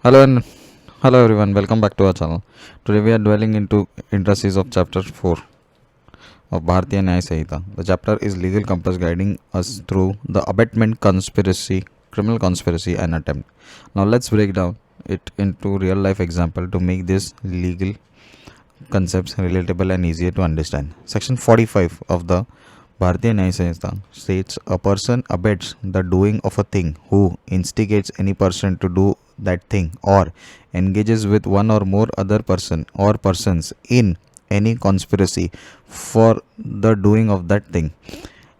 Hello and hello everyone, welcome back to our channel. Today we are dwelling into intricacies of chapter 4 of Bharatiya Nyaya Sanhita. The chapter is legal compass guiding us through the abetment conspiracy, criminal conspiracy and attempt. Now let's break down it into real life example to make these legal concepts relatable and easier to understand. Section 45 of the Bharatiya Nyaya Sanhita states a person abets the doing of a thing who instigates any person to do that thing or engages with one or more other person or persons in any conspiracy for the doing of that thing.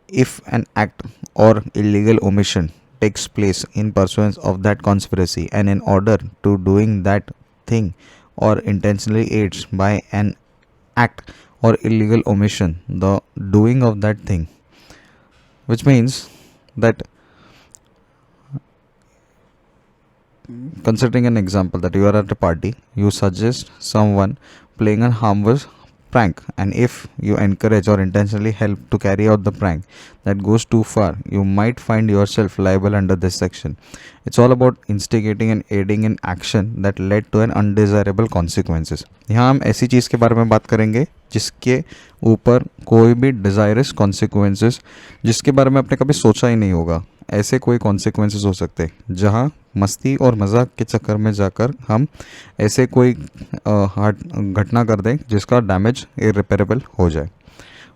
If an act or illegal omission takes place in pursuance of that conspiracy and in order to doing that thing or intentionally aids by an act or illegal omission the doing of that thing, which means that, considering an example that you are at a party, you suggest someone playing a harmless prank, and if you encourage or intentionally help to carry out the prank that goes too far, you might find yourself liable under this section. It's all about instigating and aiding in action that led to an undesirable consequences. यहाँ हम ऐसी चीज़ के बारे में बात करेंगे जिसके ऊपर कोई भी डिज़ायरस कॉन्सिक्वेंसेस जिसके बारे में आपने कभी सोचा ही नहीं होगा, ऐसे कोई कॉन्सिक्वेंसेस हो सकते हैं जहां मस्ती और मजाक के चक्कर में जाकर हम ऐसे कोई घटना कर दें जिसका डैमेज इरिपेरेबल हो जाए.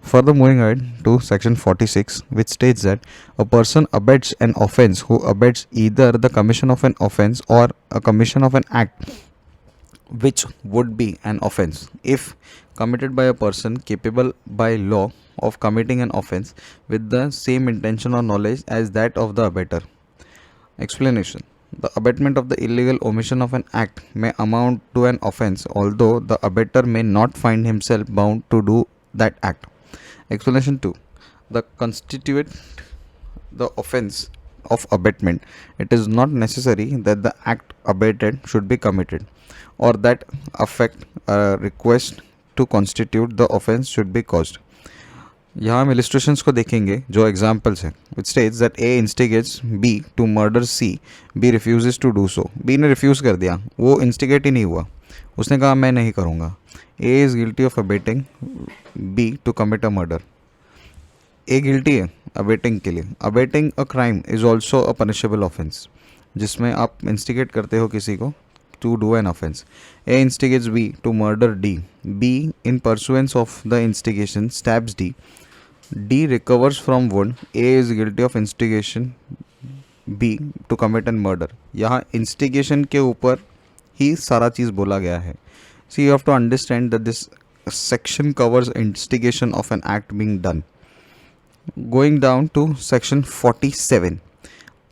Further moving ahead to section 46, which states that a person abets an offence who abets either the commission of an offence or a commission of an act which would be an offence if committed by a person capable by law of committing an offence with the same intention or knowledge as that of the abettor. Explanation. The abatement of the illegal omission of an act may amount to an offence, although the abettor may not find himself bound to do that act. Explanation 2. The constitute the offence of abatement, it is not necessary that the act abated should be committed or that affect a request to constitute the offence should be caused. यहाँ हम illustrations को देखेंगे जो examples है, which states that A instigates B to murder C, B refuses to do so. B ने refuse कर दिया, वो instigate ही नहीं हुआ, उसने कहा मैं नहीं करूँगा. A is guilty of abetting B to commit a murder. A guilty है abetting के लिए. Abetting a crime is also a punishable offence, जिसमें आप instigate करते हो किसी को to do an offence. A instigates B to murder D. B, in pursuance of the instigation, stabs D. D recovers from wound. A is guilty of instigation B to commit an murder. यहाँ instigation के ऊपर ही सारा चीज़ बोला गया है. So you have to understand that this section covers instigation of an act being done. Going down to section 47,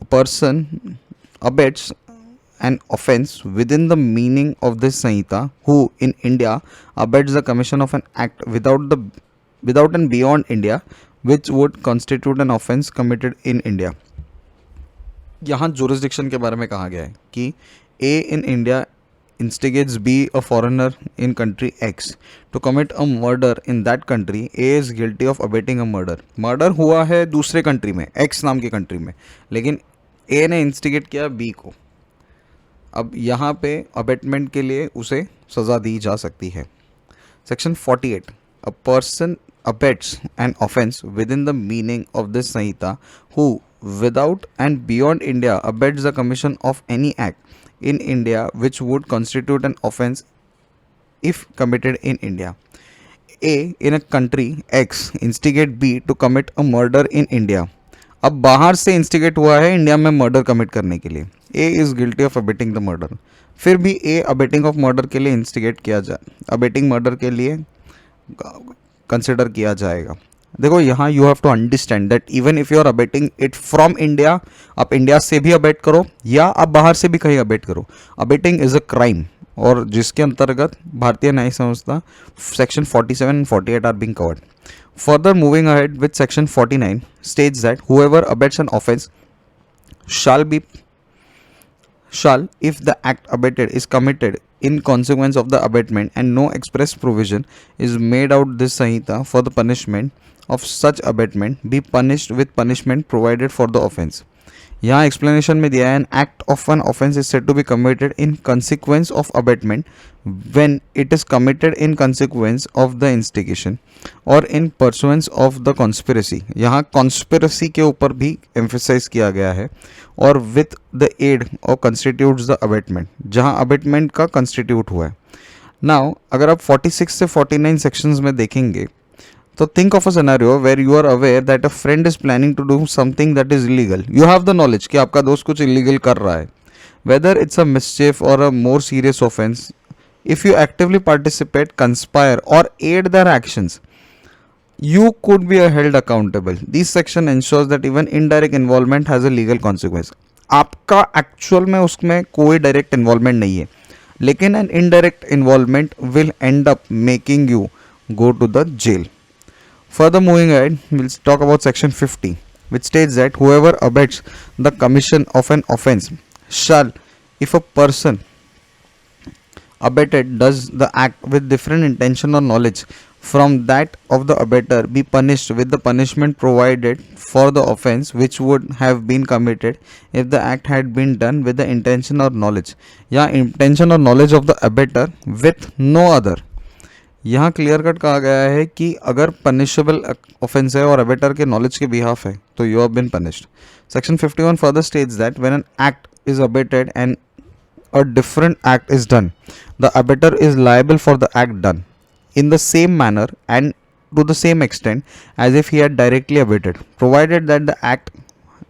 a person abets an offence within the meaning of this Sanhita who in India abets the commission of an act without and beyond India which would constitute an offence committed in India. यहाँ jurisdiction के बारे में कहा गया है कि A in India instigates B, a foreigner in country X, to commit a murder in that country. A is guilty of abetting a murder. Murder हुआ है दूसरे country में, X नाम की country में, लेकिन A ने instigate किया B को. अब यहाँ पे अबेटमेंट के लिए उसे सज़ा दी जा सकती है. Section 48. A person abets an offence within the meaning of this Sanhita who without and beyond India abets the commission of any act in India which would constitute an offence if committed in India. A in a country X instigate B to commit a murder in India. अब बाहर से instigate हुआ है India में murder commit करने के लिए. A is guilty of abetting the murder. फिर भी ए अबेटिंग ऑफ मर्डर के लिए इंस्टिगेट किया जाए, अबेटिंग मर्डर के लिए कंसिडर किया जाएगा. देखो यहाँ you have to understand that even if you are abetting it from India, आप इंडिया से भी अबेट करो या आप बाहर से भी कहीं अबेट करो, अबेटिंग इज़ अ क्राइम और जिसके अंतर्गत भारतीय न्याय संहिता section 47 and 48 are being covered. Further moving ahead with section 49 states that whoever abets an offence shall, if the act abated is committed in consequence of the abatement and no express provision is made out this Sanhita for the punishment of such abatement, be punished with punishment provided for the offence. यहाँ explanation में दिया है, an act of an offence is said to be committed in consequence of abetment when it is committed in consequence of the instigation or in pursuance of the conspiracy. यहाँ conspiracy के ऊपर भी emphasise किया गया है, or with the aid or constitutes the abetment, जहाँ abetment का constitute हुआ है। नाउ अगर आप 46 से 49 सेक्शंस में देखेंगे तो think of a scenario where you are aware that a friend is planning to do something that is illegal. You have the knowledge कि आपका दोस्त कुछ illegal कर रहा है, whether it's a mischief or a more serious offense. If you actively participate, conspire or aid their actions, you could be held accountable. This section ensures that even indirect involvement has a legal consequence. आपका actual में उसमें कोई direct involvement नहीं है, लेकिन an indirect involvement will end up making you go to the jail. Further moving ahead, we'll talk about section 50, which states that whoever abets the commission of an offense shall, if a person abetted does the act with different intention or knowledge from that of the abetter, be punished with the punishment provided for the offense which would have been committed if the act had been done with the intention or knowledge. या intention or knowledge of the abetter with no other. यहाँ clear cut कहा गया है कि अगर punishable offence है और abettor के नॉलेज के बिहाफ है तो you have been punished. Section 51 further states that when an act is abetted and a different act is done, the abettor is liable for the act done in the same manner and to the same extent as if he had directly abetted, provided that the act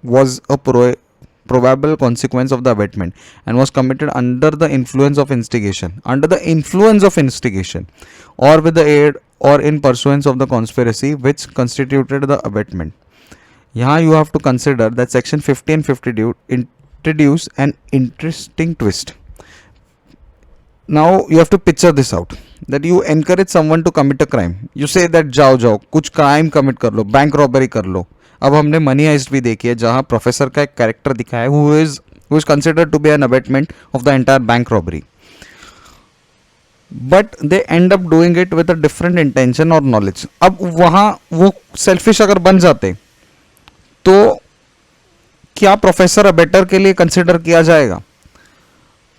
was a probable consequence of the abatement and was committed under the influence of instigation, or with the aid or in pursuance of the conspiracy which constituted the abatement. यहाँ you have to consider that section 50 and 52 introduce an interesting twist. Now you have to picture this out, that you encourage someone to commit a crime. You say that जाओ कुछ crime commit कर लो, bank robbery कर लो. अब हमने money heist भी देखी है जहाँ प्रोफेसर का एक कैरेक्टर दिखा है who is considered to be an abatement of the entire bank robbery, but they end up doing it with a different intention or knowledge. अब वहाँ वो selfish अगर बन जाते तो क्या प्रोफेसर अबेटर के लिए कंसिडर किया जाएगा?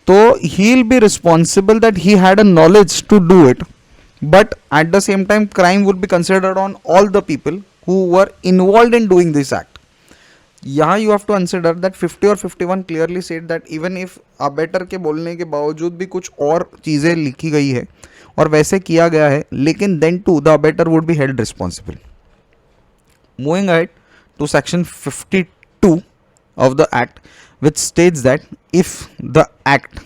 तो he will be responsible that he had a knowledge to do it, but at the same time crime would be considered on all the people who were involve in doing this act. यहाँ you have to consider that 50 और 51 clearly said that even if abettor के बोलने के बावजूद भी कुछ और चीज़ें लिखी गई है और वैसे किया गया है, लेकिन then to the abettor would be held responsible. Moving ahead to section 52 of the act, which states that if the act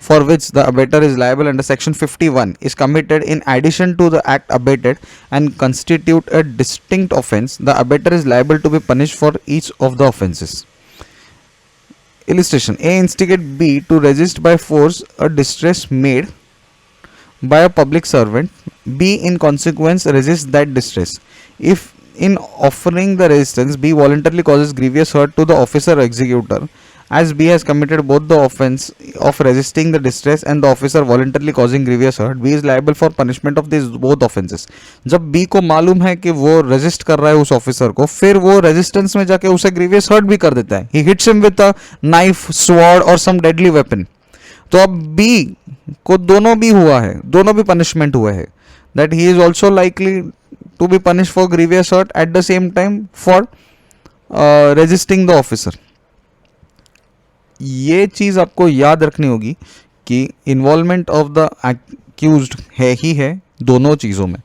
for which the abetter is liable under section 51 is committed in addition to the act abated and constitute a distinct offense, the abetter is liable to be punished for each of the offenses. Illustration: A instigate B to resist by force a distress made by a public servant. B in consequence resists that distress. If in offering the resistance B voluntarily causes grievous hurt to the officer or executor, as B has committed both the offense of resisting the distress and the officer voluntarily causing grievous hurt, B is liable for punishment of these both offenses. जब B को मालूम है कि वो resist कर रहा है उस ऑफिसर को, फिर वो रेजिस्टेंस में जाके उसे ग्रीवियस हर्ट भी कर देता है. He hits him with a knife, sword or some deadly weapon. तो अब B को दोनों भी हुआ है, दोनों भी पनिशमेंट हुए हैं. That he is also likely to be punished for grievous hurt at the same time for resisting the officer. ये चीज़ आपको याद रखनी होगी कि इन्वॉल्वमेंट ऑफ द एक्यूज्ड है ही है दोनों चीज़ों में.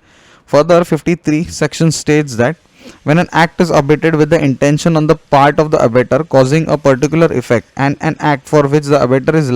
Further, 53 section states that when an act is abated with the intention on the part of the abetter causing a particular effect, and an act for which the abetter is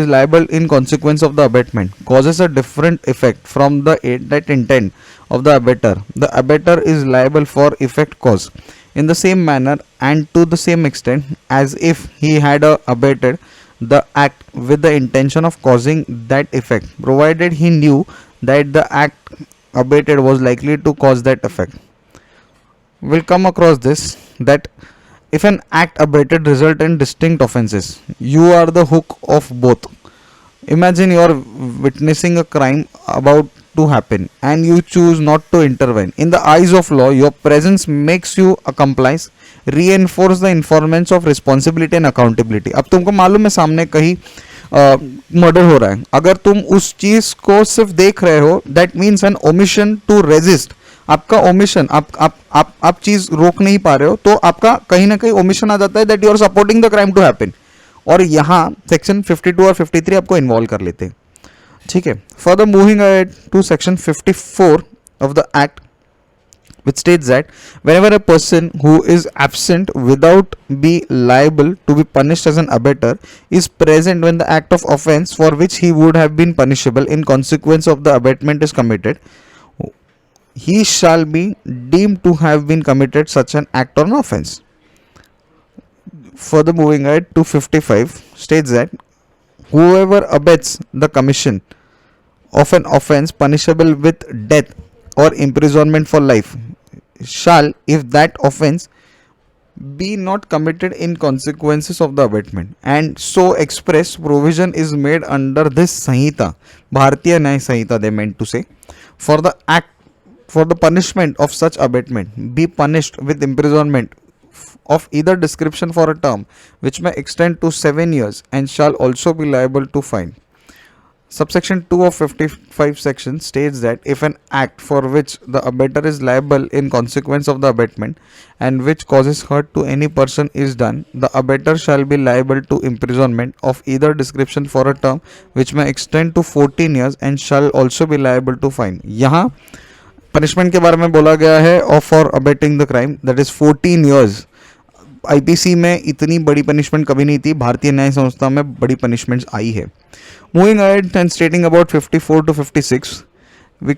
liable in consequence of the abatement causes a different effect from that intent of the abettor is liable for effect caused in the same manner and to the same extent as if he had abated the act with the intention of causing that effect, provided he knew that the act abated was likely to cause that effect. We'll come across this, that if an act abated result in distinct offenses, you are the hook of both. Imagine you are witnessing a crime about to happen and you choose not to intervene. In the eyes of law, your presence makes you a compliance, reinforce the informants of responsibility and accountability. अब तुमको मालूम है सामने कहीं murder हो रहा है, अगर तुम उस चीज को सिर्फ देख रहे हो, that means an omission to resist. आपका ओमिशन, आप चीज रोक नहीं पा रहे हो, तो आपका कहीं ना कहीं ओमिशन आ जाता है that you are supporting the crime to happen. और यहाँ सेक्शन 52 और 53 आपको इन्वॉल्व कर लेते हैं. ठीक है. Further moving ahead to section 54 of the act, which states that whenever a person who is absent without be liable to be punished as an abettor is present when the act of offence for which he would have been punishable in consequence of the abatement is committed, he shall be deemed to have been committed such an act or an offence. Further moving ahead to 55 states that whoever abets the commission of an offence punishable with death or imprisonment for life shall, if that offence be not committed in consequences of the abatement, and so express provision is made under this Sanhita, Bharatiya Nyaya Sanhita, they meant to say, for the act, for the punishment of such abatement be punished with imprisonment of either description for a term which may extend to 7 years and shall also be liable to fine. Subsection 2 of 55 section states that if an act for which the abettor is liable in consequence of the abatement and which causes hurt to any person is done, the abettor shall be liable to imprisonment of either description for a term which may extend to 14 years and shall also be liable to fine. यहाँ punishment के बारे में बोला गया है और for abetting the crime that is 14 years. IPC में इतनी बड़ी पनिशमेंट कभी नहीं थी, भारतीय न्याय संस्था में बड़ी पनिशमेंट्स आई है. Moving ahead and stating about 54 to 56, we